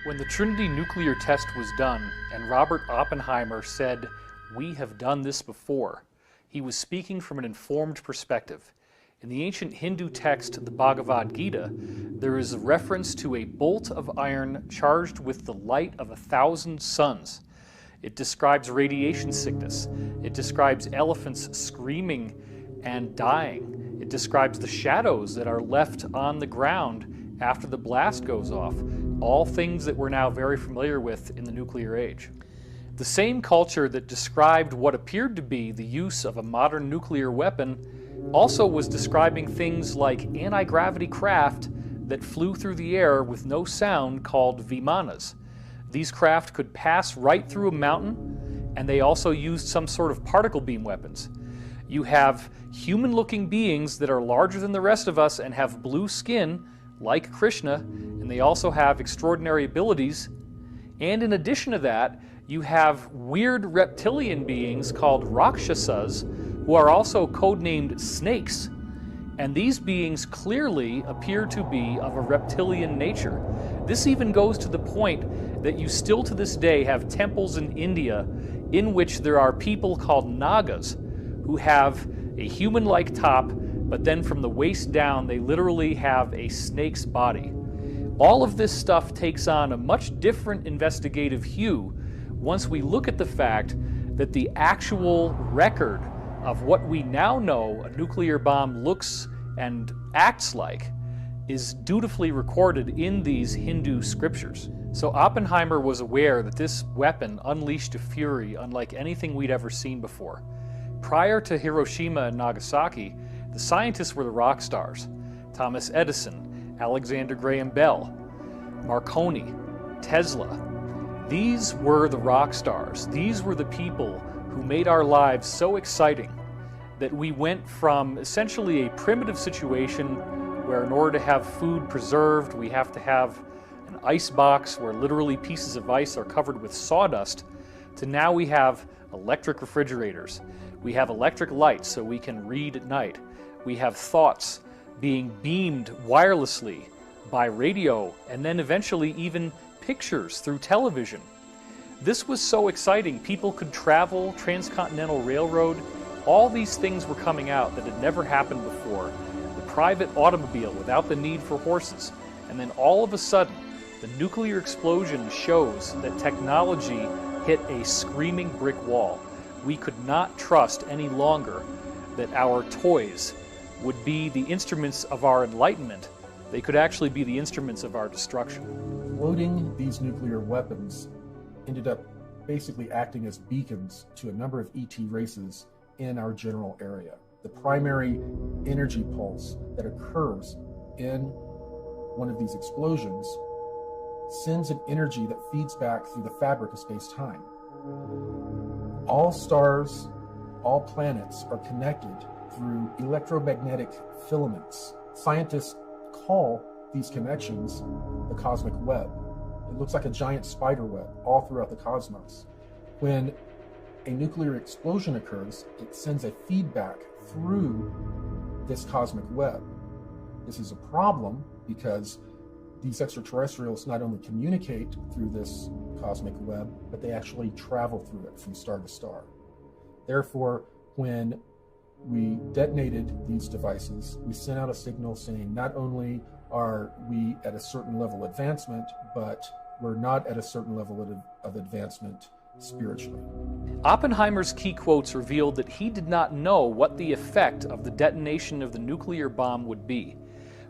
When the Trinity nuclear test was done and Robert Oppenheimer said, "We have done this before," he was speaking from an informed perspective. In the ancient Hindu text, the Bhagavad Gita, there is a reference to a bolt of iron charged with the light of 1,000 suns. It describes radiation sickness. It describes elephants screaming and dying. It describes the shadows that are left on the ground after the blast goes off, all things that we're now very familiar with in the nuclear age. The same culture that described what appeared to be the use of a modern nuclear weapon also was describing things like anti-gravity craft that flew through the air with no sound called vimanas. These craft could pass right through a mountain, and they also used some sort of particle beam weapons. You have human-looking beings that are larger than the rest of us and have blue skin, like Krishna, and they also have extraordinary abilities. And in addition to that, you have weird reptilian beings called Rakshasas, who are also codenamed snakes. And these beings clearly appear to be of a reptilian nature. This even goes to the point that you still to this day have temples in India in which there are people called Nagas who have a human-like top, but then from the waist down they literally have a snake's body. All of this stuff takes on a much different investigative hue once we look at the fact that the actual record of what we now know a nuclear bomb looks and acts like is dutifully recorded in these Hindu scriptures. So Oppenheimer was aware that this weapon unleashed a fury unlike anything we'd ever seen before. Prior to Hiroshima and Nagasaki, the scientists were the rock stars. Thomas Edison, Alexander Graham Bell, Marconi, Tesla. These were the rock stars. These were the people who made our lives so exciting that we went from essentially a primitive situation where in order to have food preserved, we have to have an ice box where literally pieces of ice are covered with sawdust, to now we have electric refrigerators. We have electric lights so we can read at night. We have thoughts being beamed wirelessly by radio, and then eventually even pictures through television. This was so exciting. People could travel, transcontinental railroad. All these things were coming out that had never happened before. The private automobile without the need for horses. And then all of a sudden, the nuclear explosion shows that technology hit a screaming brick wall. We could not trust any longer that our toys would be the instruments of our enlightenment. They could actually be the instruments of our destruction. Loading these nuclear weapons ended up basically acting as beacons to a number of ET races in our general area. The primary energy pulse that occurs in one of these explosions sends an energy that feeds back through the fabric of space-time. All stars, all planets are connected through electromagnetic filaments. Scientists call these connections the cosmic web. It looks like a giant spider web all throughout the cosmos. When a nuclear explosion occurs, it sends a feedback through this cosmic web. This is a problem because these extraterrestrials not only communicate through this cosmic web, but they actually travel through it from star to star. Therefore, when we detonated these devices, we sent out a signal saying not only are we at a certain level of advancement, but we're not at a certain level of advancement spiritually. Oppenheimer's key quotes revealed that he did not know what the effect of the detonation of the nuclear bomb would be.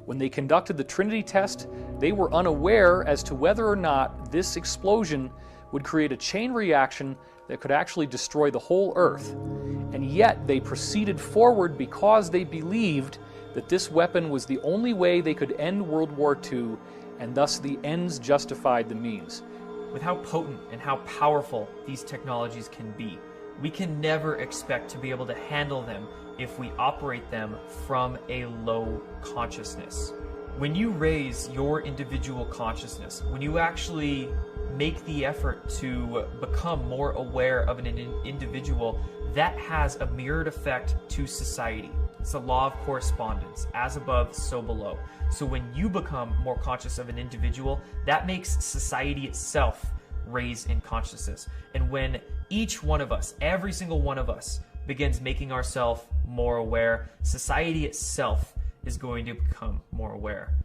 When they conducted the Trinity test, they were unaware as to whether or not this explosion would create a chain reaction that could actually destroy the whole Earth. And yet they proceeded forward because they believed that this weapon was the only way they could end World War II, and thus the ends justified the means. With how potent and how powerful these technologies can be, we can never expect to be able to handle them if we operate them from a low consciousness. When you raise your individual consciousness, when you actually make the effort to become more aware of an individual, that has a mirrored effect to society. It's the law of correspondence, as above, so below. So when you become more conscious of an individual, that makes society itself raise in consciousness. And when each one of us, every single one of us, begins making ourselves more aware, society itself is going to become more aware.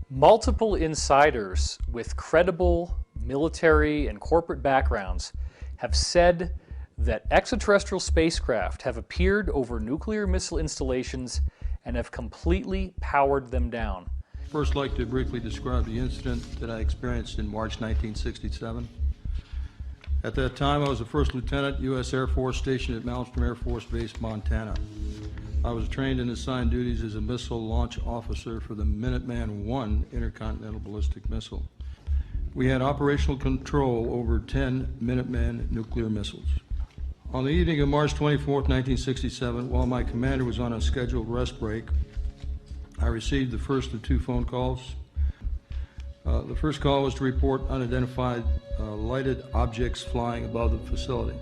Multiple insiders with credible military and corporate backgrounds have said that extraterrestrial spacecraft have appeared over nuclear missile installations and have completely powered them down. First, I'd like to briefly describe the incident that I experienced in March 1967. At that time, I was a first lieutenant, U.S. Air Force, stationed at Malmstrom Air Force Base, Montana. I was trained and assigned duties as a missile launch officer for the Minuteman I intercontinental ballistic missile. We had operational control over 10 Minuteman nuclear missiles. On the evening of March 24, 1967, while my commander was on a scheduled rest break, I received the first of two phone calls. The first call was to report unidentified lighted objects flying above the facility.